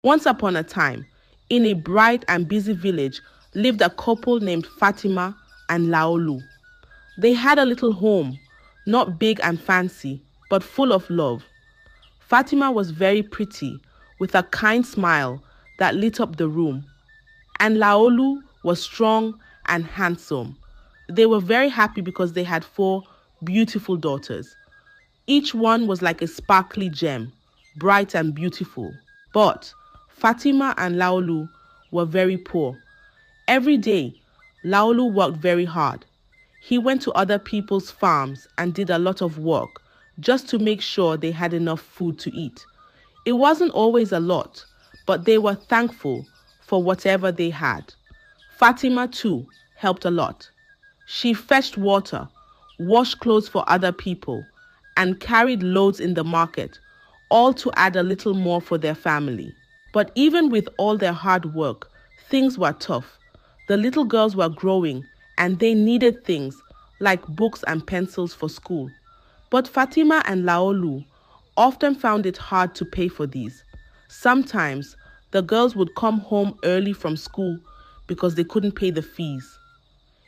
Once upon a time, in a bright and busy village, lived a couple named Fatima and Laolu. They had a little home, not big and fancy, but full of love. Fatima was very pretty, with a kind smile that lit up the room, and Laolu was strong and handsome. They were very happy because they had four beautiful daughters. Each one was like a sparkly gem, bright and beautiful. But Fatima and Laolu were very poor. Every day, Laolu worked very hard. He went to other people's farms and did a lot of work just to make sure they had enough food to eat. It wasn't always a lot, but they were thankful for whatever they had. Fatima, too, helped a lot. She fetched water, washed clothes for other people, and carried loads in the market, all to add a little more for their family. But even with all their hard work, things were tough. The little girls were growing and they needed things like books and pencils for school. But Fatima and Laolu often found it hard to pay for these. Sometimes the girls would come home early from school because they couldn't pay the fees.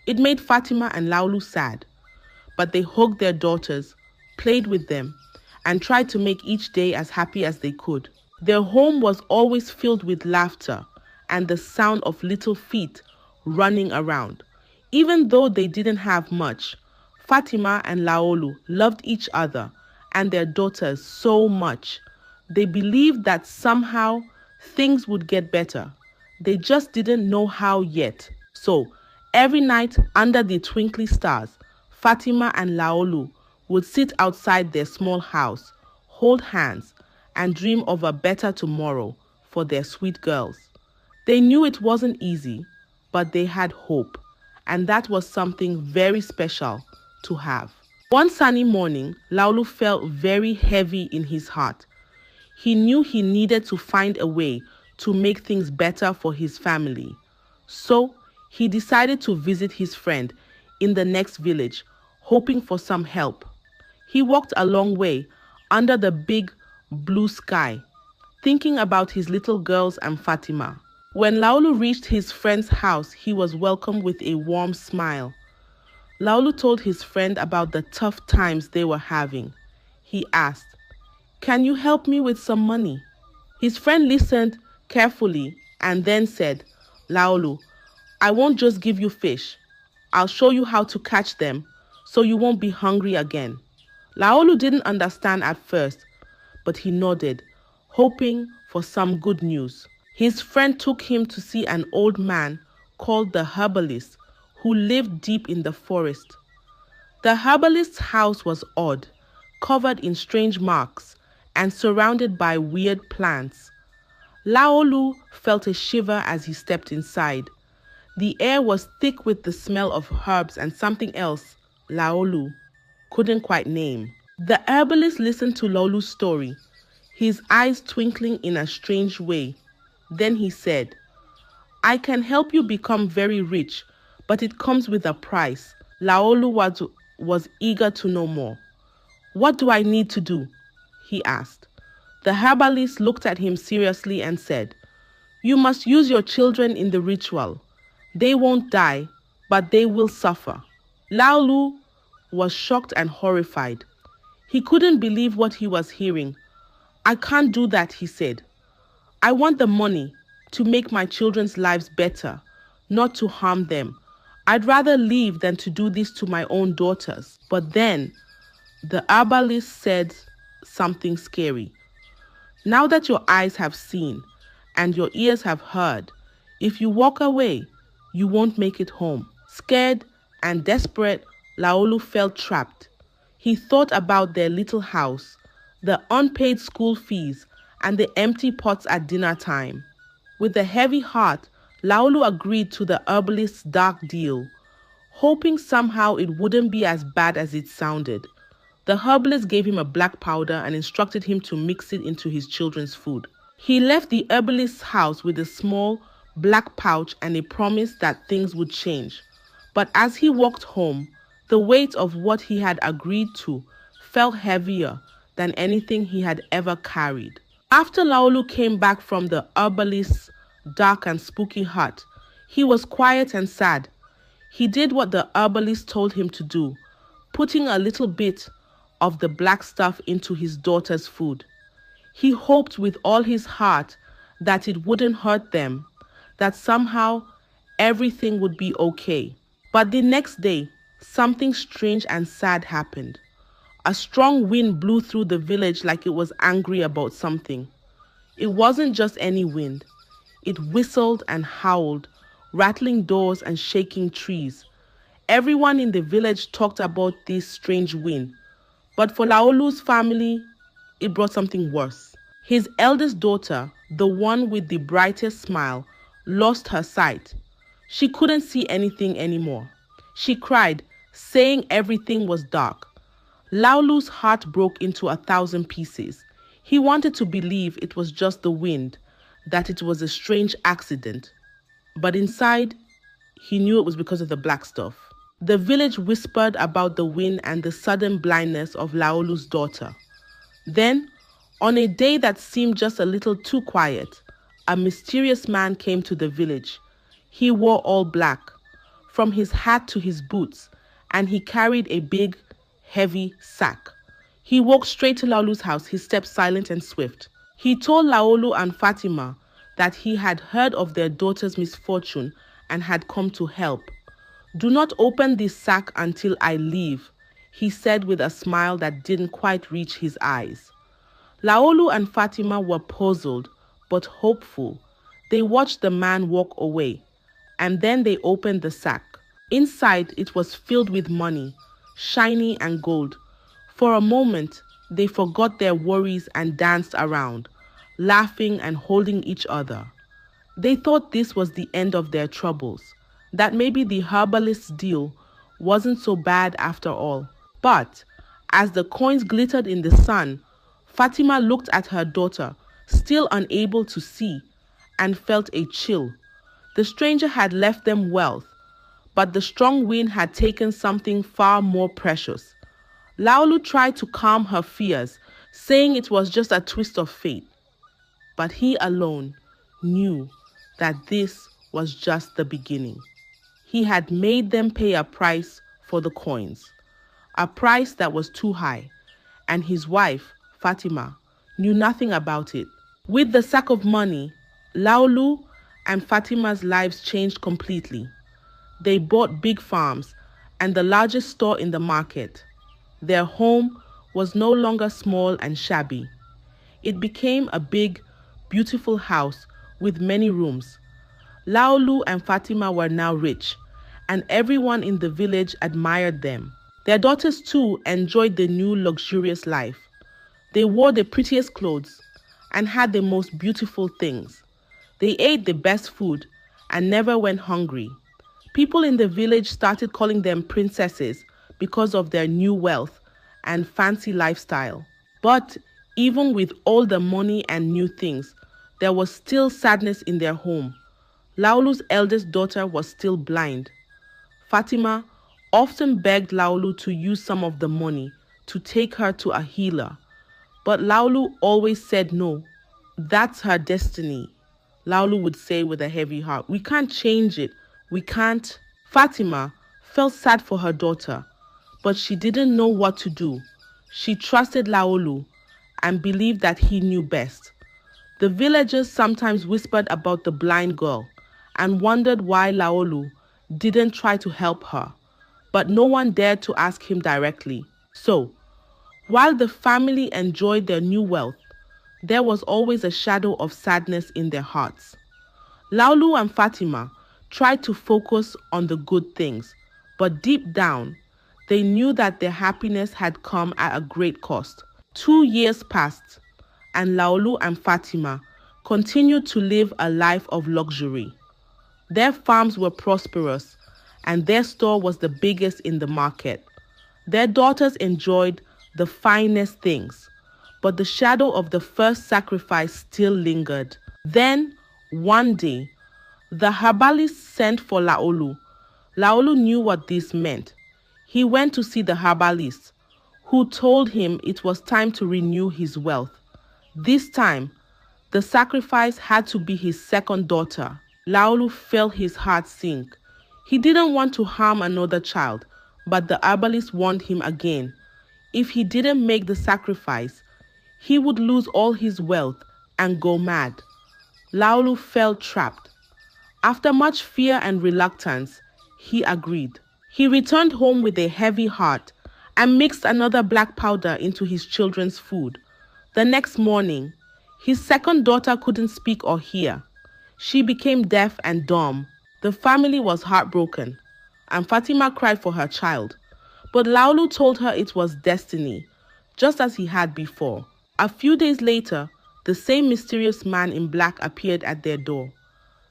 It made Fatima and Laolu sad, but they hugged their daughters, played with them, and tried to make each day as happy as they could. Their home was always filled with laughter and the sound of little feet running around. Even though they didn't have much, Fatima and Laolu loved each other and their daughters so much. They believed that somehow things would get better. They just didn't know how yet. So, every night under the twinkling stars, Fatima and Laolu would sit outside their small house, hold hands, and dream of a better tomorrow for their sweet girls. They knew it wasn't easy, but they had hope, and that was something very special to have. One sunny morning, Laolu felt very heavy in his heart. He knew he needed to find a way to make things better for his family. So, he decided to visit his friend in the next village, hoping for some help. He walked a long way under the big blue sky, thinking about his little girls and Fatima. When Laolu reached his friend's house, he was welcomed with a warm smile. Laolu told his friend about the tough times they were having. He asked, "Can you help me with some money?" His friend listened carefully and then said, "Laolu, I won't just give you fish. I'll show you how to catch them so you won't be hungry again." Laolu didn't understand at first, but he nodded, hoping for some good news. His friend took him to see an old man called the herbalist who lived deep in the forest. The herbalist's house was odd, covered in strange marks and surrounded by weird plants. Laolu felt a shiver as he stepped inside. The air was thick with the smell of herbs and something else Laolu couldn't quite name. The herbalist listened to Laolu's story, his eyes twinkling in a strange way. Then he said, "I can help you become very rich, but it comes with a price." Laolu was eager to know more. "What do I need to do?" he asked. The herbalist looked at him seriously and said, "You must use your children in the ritual. They won't die, but they will suffer." Laolu was shocked and horrified. He couldn't believe what he was hearing. "I can't do that," he said. "I want the money to make my children's lives better, not to harm them. I'd rather leave than to do this to my own daughters." But then the herbalist said something scary. "Now that your eyes have seen and your ears have heard, if you walk away, you won't make it home." Scared and desperate, Laolu felt trapped. He thought about their little house, the unpaid school fees, and the empty pots at dinner time. With a heavy heart, Laolu agreed to the herbalist's dark deal, hoping somehow it wouldn't be as bad as it sounded. The herbalist gave him a black powder and instructed him to mix it into his children's food. He left the herbalist's house with a small black pouch and a promise that things would change. But as he walked home, the weight of what he had agreed to felt heavier than anything he had ever carried. After Laolu came back from the herbalist's dark and spooky hut, he was quiet and sad. He did what the herbalist told him to do, putting a little bit of the black stuff into his daughter's food. He hoped with all his heart that it wouldn't hurt them, that somehow everything would be okay. But the next day, something strange and sad happened. A strong wind blew through the village like it was angry about something. It wasn't just any wind. It whistled and howled, rattling doors and shaking trees. Everyone in the village talked about this strange wind. But for Laolu's family, it brought something worse. His eldest daughter, the one with the brightest smile, lost her sight. She couldn't see anything anymore. She cried, saying everything was dark. Laolu's heart broke into 1,000 pieces. He wanted to believe it was just the wind, that it was a strange accident. But inside, he knew it was because of the black stuff. The village whispered about the wind and the sudden blindness of Laolu's daughter. Then, on a day that seemed just a little too quiet, a mysterious man came to the village. He wore all black, from his hat to his boots, and he carried a big, heavy sack. He walked straight to Laolu's house, his steps silent and swift. He told Laolu and Fatima that he had heard of their daughter's misfortune and had come to help. "Do not open this sack until I leave," he said with a smile that didn't quite reach his eyes. Laolu and Fatima were puzzled but hopeful. They watched the man walk away, and then they opened the sack. Inside, it was filled with money, shiny and gold. For a moment, they forgot their worries and danced around, laughing and holding each other. They thought this was the end of their troubles, that maybe the herbalist's deal wasn't so bad after all. But as the coins glittered in the sun, Fatima looked at her daughter, still unable to see, and felt a chill. The stranger had left them wealth, but the strong wind had taken something far more precious. Laolu tried to calm her fears, saying it was just a twist of fate. But he alone knew that this was just the beginning. He had made them pay a price for the coins, a price that was too high, and his wife, Fatima, knew nothing about it. With the sack of money, Laolu and Fatima's lives changed completely. They bought big farms and the largest store in the market. Their home was no longer small and shabby. It became a big, beautiful house with many rooms. Laolu and Fatima were now rich, and everyone in the village admired them. Their daughters too enjoyed the new luxurious life. They wore the prettiest clothes and had the most beautiful things. They ate the best food and never went hungry. People in the village started calling them princesses because of their new wealth and fancy lifestyle. But even with all the money and new things, there was still sadness in their home. Laolu's eldest daughter was still blind. Fatima often begged Laolu to use some of the money to take her to a healer. But Laolu always said no. "That's her destiny," Laolu would say with a heavy heart. "We can't change it. We can't." Fatima felt sad for her daughter, but she didn't know what to do. She trusted Laolu and believed that he knew best. The villagers sometimes whispered about the blind girl and wondered why Laolu didn't try to help her, but no one dared to ask him directly. So, while the family enjoyed their new wealth, there was always a shadow of sadness in their hearts. Laolu and Fatima tried to focus on the good things, but deep down, they knew that their happiness had come at a great cost. 2 years passed, and Laolu and Fatima continued to live a life of luxury. Their farms were prosperous, and their store was the biggest in the market. Their daughters enjoyed the finest things, but the shadow of the first sacrifice still lingered. Then, one day, the herbalist sent for Laolu. Laolu knew what this meant. He went to see the herbalist, who told him it was time to renew his wealth. This time, The sacrifice had to be his second daughter. Laolu felt his heart sink. He didn't want to harm another child, but the herbalist warned him again. If he didn't make the sacrifice, he would lose all his wealth and go mad. Laolu felt trapped. After much fear and reluctance, he agreed. He returned home with a heavy heart and mixed another black powder into his children's food. The next morning, his second daughter couldn't speak or hear. She became deaf and dumb. The family was heartbroken, and Fatima cried for her child. But Laolu told her it was destiny, just as he had before. A few days later, the same mysterious man in black appeared at their door.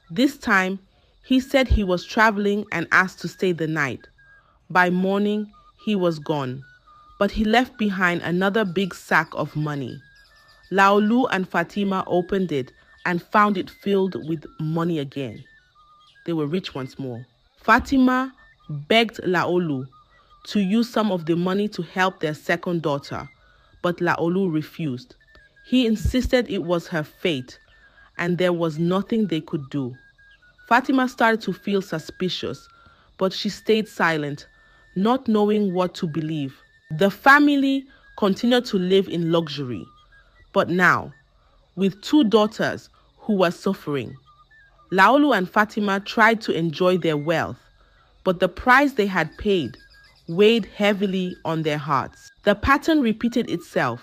This time, he said he was traveling and asked to stay the night. By morning, he was gone, but he left behind another big sack of money. Laolu and Fatima opened it and found it filled with money again. They were rich once more. Fatima begged Laolu to use some of the money to help their second daughter, but Laolu refused. He insisted it was her fate and there was nothing they could do. Fatima started to feel suspicious, but she stayed silent, not knowing what to believe. The family continued to live in luxury, but now, with two daughters who were suffering. Laolu and Fatima tried to enjoy their wealth, but the price they had paid weighed heavily on their hearts. The pattern repeated itself: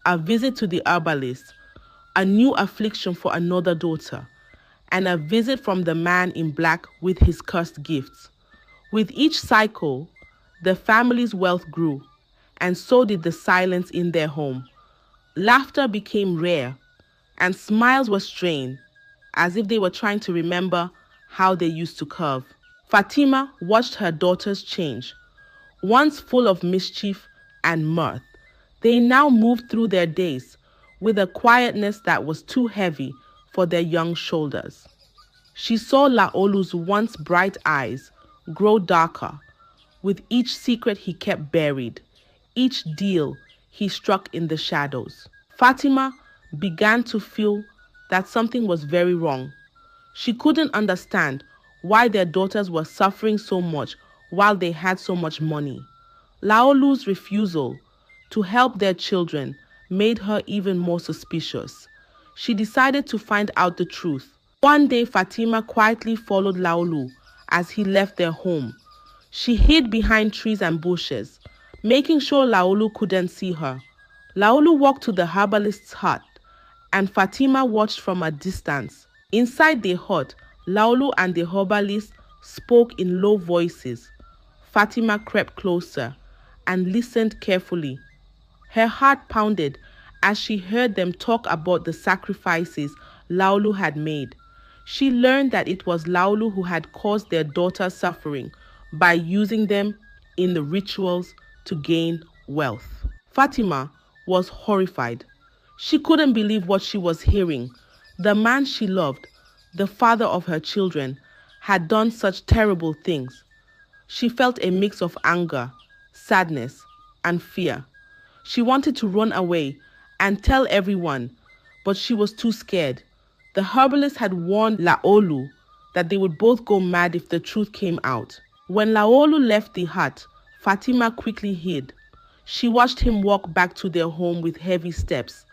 a visit to the herbalist, a new affliction for another daughter, and a visit from the man in black with his cursed gifts. With each cycle, the family's wealth grew, and so did the silence in their home. Laughter became rare, and smiles were strained, as if they were trying to remember how they used to curve. Fatima watched her daughters change. Once full of mischief and mirth, they now moved through their days with a quietness that was too heavy for their young shoulders. She saw Laolu's once bright eyes grow darker with each secret he kept buried, each deal he struck in the shadows. Fatima began to feel that something was very wrong. She couldn't understand why their daughters were suffering so much while they had so much money. Laolu's refusal to help their children made her even more suspicious. She decided to find out the truth. One day, Fatima quietly followed Laolu as he left their home. She hid behind trees and bushes, making sure Laolu couldn't see her. Laolu walked to the herbalist's hut, and Fatima watched from a distance. Inside the hut, Laolu and the herbalist spoke in low voices. Fatima crept closer and listened carefully. Her heart pounded as she heard them talk about the sacrifices Laolu had made. She learned that it was Laolu who had caused their daughter's suffering by using them in the rituals to gain wealth. Fatima was horrified. She couldn't believe what she was hearing. The man she loved, the father of her children, had done such terrible things. She felt a mix of anger, sadness, and fear. She wanted to run away and tell everyone, but she was too scared. The herbalist had warned Laolu that they would both go mad if the truth came out. When Laolu left the hut, Fatima quickly hid. She watched him walk back to their home with heavy steps.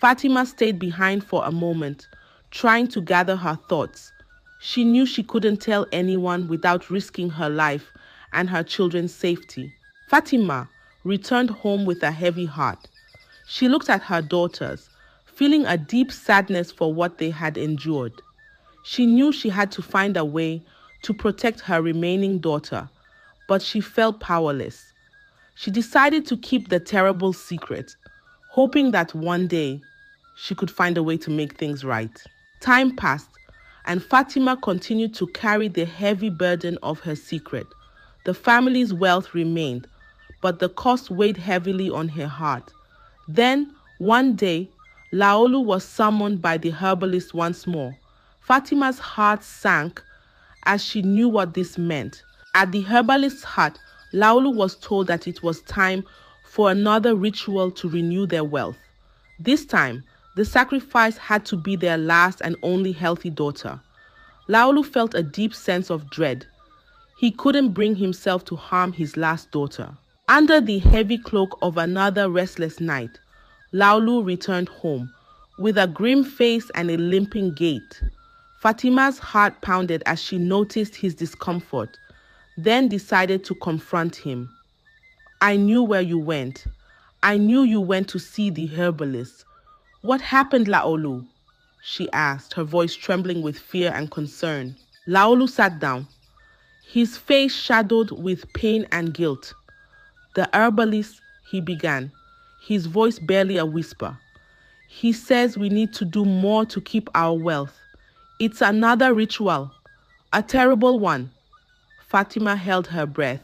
Fatima stayed behind for a moment, trying to gather her thoughts. She knew she couldn't tell anyone without risking her life and her children's safety. Fatima returned home with a heavy heart. She looked at her daughters, feeling a deep sadness for what they had endured. She knew she had to find a way to protect her remaining daughter, but she felt powerless. She decided to keep the terrible secret, hoping that one day she could find a way to make things right. Time passed, and Fatima continued to carry the heavy burden of her secret. The family's wealth remained, but the cost weighed heavily on her heart. Then, one day, Laolu was summoned by the herbalist once more. Fatima's heart sank as she knew what this meant. At the herbalist's hut, Laolu was told that it was time for another ritual to renew their wealth. This time, The sacrifice had to be their last and only healthy daughter. Laolu felt a deep sense of dread. He couldn't bring himself to harm his last daughter. Under the heavy cloak of another restless night, Laolu returned home, with a grim face and a limping gait. Fatima's heart pounded as she noticed his discomfort, then decided to confront him. "I knew where you went. I knew you went to see the herbalist. What happened, Laolu?" she asked, her voice trembling with fear and concern. Laolu sat down, his face shadowed with pain and guilt. "The herbalist," he began, his voice barely a whisper. "He says we need to do more to keep our wealth. It's another ritual, a terrible one." Fatima held her breath,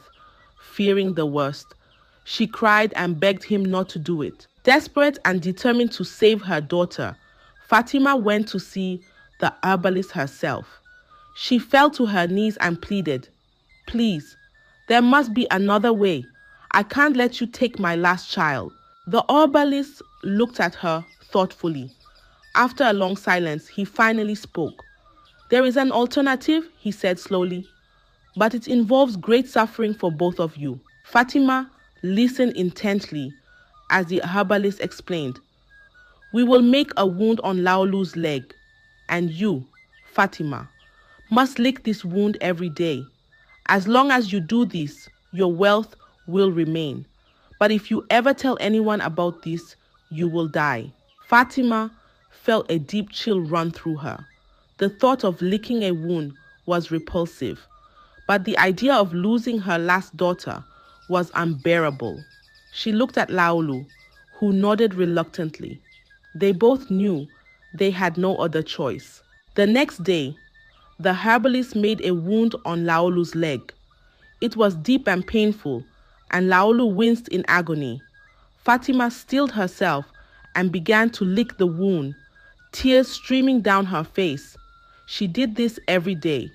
fearing the worst. She cried and begged him not to do it. Desperate and determined to save her daughter, Fatima went to see the herbalist herself. She fell to her knees and pleaded, "Please, there must be another way. I can't let you take my last child." The herbalist looked at her thoughtfully. After a long silence, he finally spoke. "There is an alternative," he said slowly, "but it involves great suffering for both of you." Fatima listened intently as the herbalist explained. "We will make a wound on Laolu's leg, and you, Fatima, must lick this wound every day. As long as you do this, your wealth will remain. But if you ever tell anyone about this, you will die." Fatima felt a deep chill run through her. The thought of licking a wound was repulsive, but the idea of losing her last daughter was unbearable. She looked at Laolu, who nodded reluctantly. They both knew they had no other choice. The next day, the herbalist made a wound on Laolu's leg. It was deep and painful, and Laolu winced in agony. Fatima stilled herself and began to lick the wound, tears streaming down her face. She did this every day,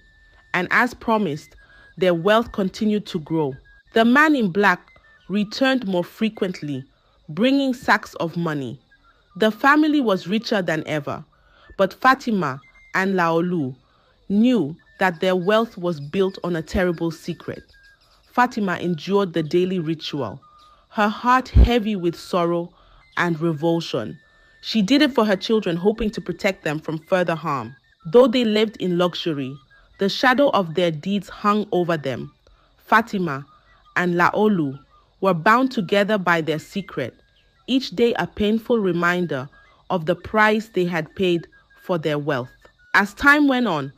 and as promised, their wealth continued to grow. The man in black returned more frequently, bringing sacks of money. The family was richer than ever, but Fatima and Laolu knew that their wealth was built on a terrible secret. Fatima endured the daily ritual, her heart heavy with sorrow and revulsion. She did it for her children, hoping to protect them from further harm. Though they lived in luxury, the shadow of their deeds hung over them. Fatima and Laolu were bound together by their secret, each day a painful reminder of the price they had paid for their wealth. As time went on,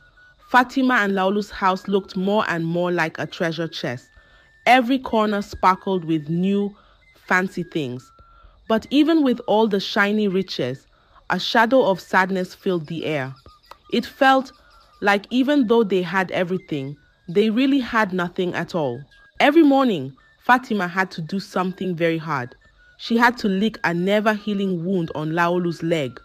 Fatima and Laolu's house looked more and more like a treasure chest. Every corner sparkled with new, fancy things. But even with all the shiny riches, a shadow of sadness filled the air. It felt like even though they had everything, they really had nothing at all. Every morning, Fatima had to do something very hard. She had to lick a never-healing wound on Laolu's leg.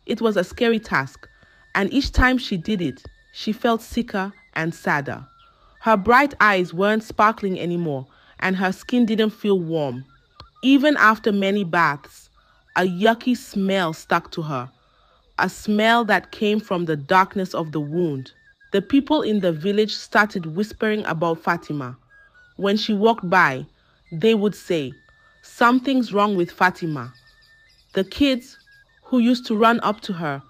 It was a scary task, and each time she did it, she felt sicker and sadder. Her bright eyes weren't sparkling anymore, and her skin didn't feel warm. Even after many baths, a yucky smell stuck to her, a smell that came from the darkness of the wound. The people in the village started whispering about Fatima. When she walked by, they would say, "Something's wrong with Fatima." The kids, who used to run up to her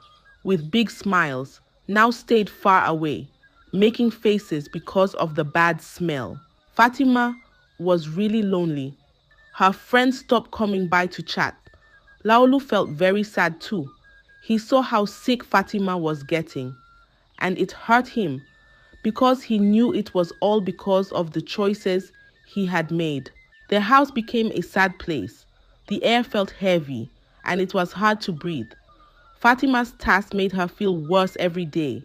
with big smiles, now stayed far away, making faces because of the bad smell. Fatima was really lonely. Her friends stopped coming by to chat. Laolu felt very sad too. He saw how sick Fatima was getting, and it hurt him because he knew it was all because of the choices he had made. Their house became a sad place. The air felt heavy, and it was hard to breathe. Fatima's task made her feel worse every day,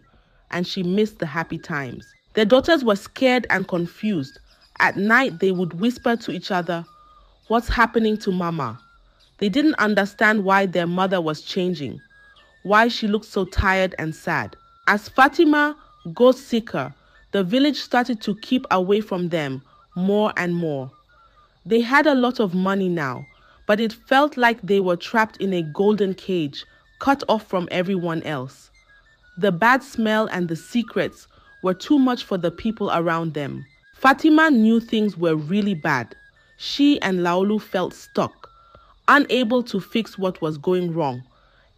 and she missed the happy times. Their daughters were scared and confused. At night, they would whisper to each other, "What's happening to Mama?" They didn't understand why their mother was changing, why she looked so tired and sad. As Fatima got sicker, the village started to keep away from them more and more. They had a lot of money now, but it felt like they were trapped in a golden cage cut off from everyone else. The bad smell and the secrets were too much for the people around them. Fatima knew things were really bad. She and Laolu felt stuck, unable to fix what was going wrong.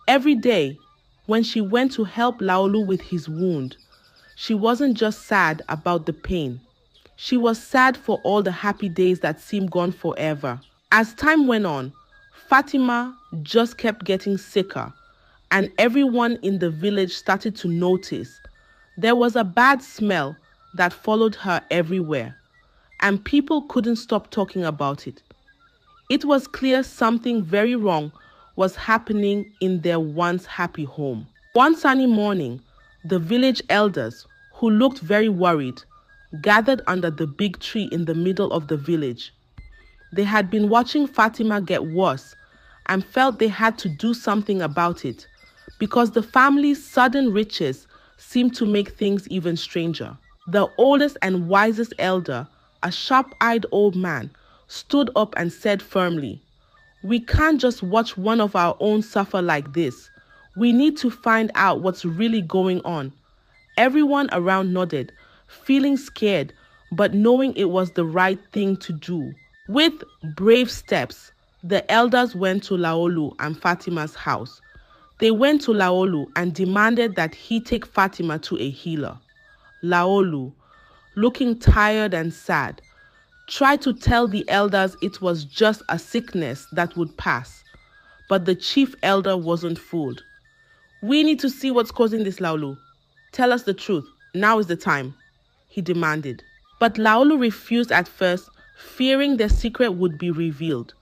Every day, when she went to help Laolu with his wound, she wasn't just sad about the pain. She was sad for all the happy days that seemed gone forever. As time went on, Fatima just kept getting sicker, and everyone in the village started to notice. There was a bad smell that followed her everywhere, and people couldn't stop talking about it. It was clear something very wrong was happening in their once happy home. One sunny morning, the village elders, who looked very worried, gathered under the big tree in the middle of the village. They had been watching Fatima get worse and felt they had to do something about it because the family's sudden riches seemed to make things even stranger. The oldest and wisest elder, a sharp-eyed old man, stood up and said firmly, "We can't just watch one of our own suffer like this. We need to find out what's really going on." Everyone around nodded, feeling scared, but knowing it was the right thing to do. With brave steps, the elders went to Laolu and Fatima's house. They went to Laolu and demanded that he take Fatima to a healer. Laolu, looking tired and sad, tried to tell the elders it was just a sickness that would pass. But the chief elder wasn't fooled. "We need to see what's causing this, Laolu. Tell us the truth. Now is the time," he demanded. But Laolu refused at first, fearing their secret would be revealed.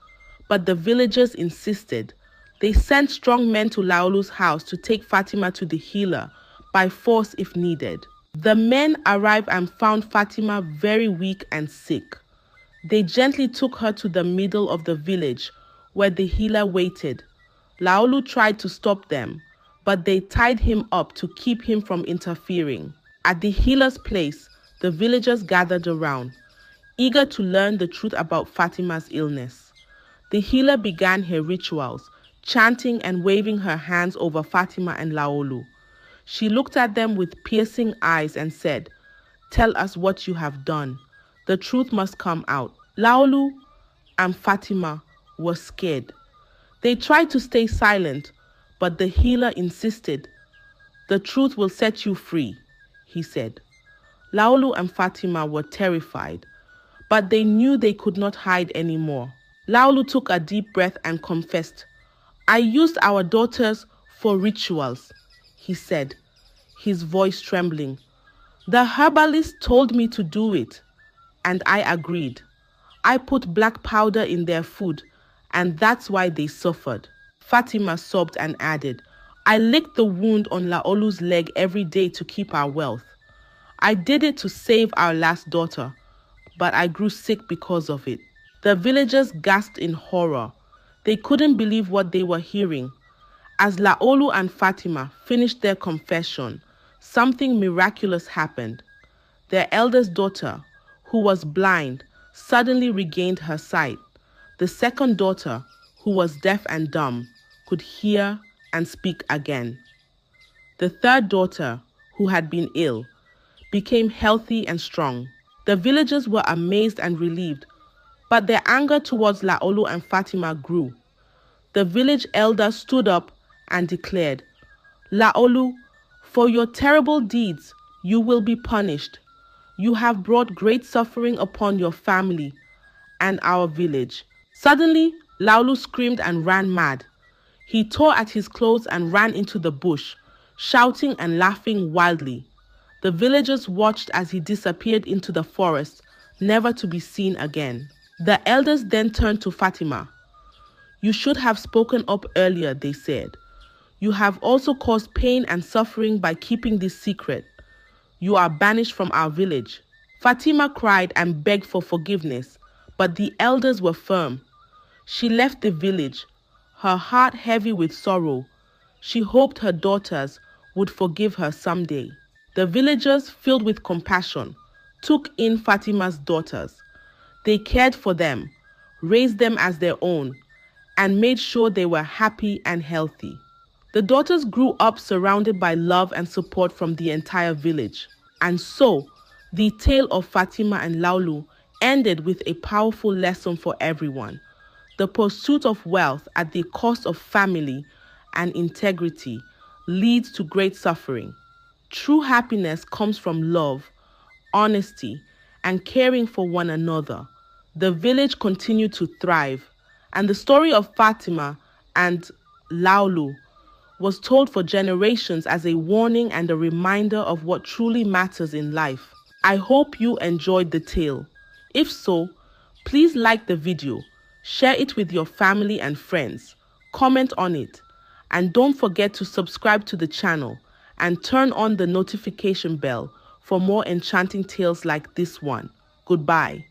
But the villagers insisted. They sent strong men to Laolu's house to take Fatima to the healer by force if needed. The men arrived and found Fatima very weak and sick. They gently took her to the middle of the village where the healer waited. Laolu tried to stop them, but they tied him up to keep him from interfering. At the healer's place, the villagers gathered around, eager to learn the truth about Fatima's illness. The healer began her rituals, chanting and waving her hands over Fatima and Laolu. She looked at them with piercing eyes and said, "Tell us what you have done. The truth must come out." Laolu and Fatima were scared. They tried to stay silent, but the healer insisted. "The truth will set you free," he said. Laolu and Fatima were terrified, but they knew they could not hide anymore. Laolu took a deep breath and confessed, "I used our daughters for rituals," he said, his voice trembling. "The herbalist told me to do it, and I agreed. I put black powder in their food, and that's why they suffered." Fatima sobbed and added, "I licked the wound on Laolu's leg every day to keep our wealth. I did it to save our last daughter, but I grew sick because of it." The villagers gasped in horror. They couldn't believe what they were hearing. As Laolu and Fatima finished their confession, something miraculous happened. Their eldest daughter, who was blind, suddenly regained her sight. The second daughter, who was deaf and dumb, could hear and speak again. The third daughter, who had been ill, became healthy and strong. The villagers were amazed and relieved, but their anger towards Laolu and Fatima grew. The village elder stood up and declared, "Laolu, for your terrible deeds, you will be punished. You have brought great suffering upon your family and our village." Suddenly, Laolu screamed and ran mad. He tore at his clothes and ran into the bush, shouting and laughing wildly. The villagers watched as he disappeared into the forest, never to be seen again. The elders then turned to Fatima. "You should have spoken up earlier," they said. "You have also caused pain and suffering by keeping this secret. You are banished from our village." Fatima cried and begged for forgiveness, but the elders were firm. She left the village, her heart heavy with sorrow. She hoped her daughters would forgive her someday. The villagers, filled with compassion, took in Fatima's daughters. They cared for them, raised them as their own, and made sure they were happy and healthy. The daughters grew up surrounded by love and support from the entire village. And so, the tale of Fatima and Laulu ended with a powerful lesson for everyone. The pursuit of wealth at the cost of family and integrity leads to great suffering. True happiness comes from love, honesty, and caring for one another. The village continued to thrive, and the story of Fatima and Laulu was told for generations as a warning and a reminder of what truly matters in life. I hope you enjoyed the tale. If so, please like the video, share it with your family and friends, comment on it, and don't forget to subscribe to the channel and turn on the notification bell for more enchanting tales like this one. Goodbye.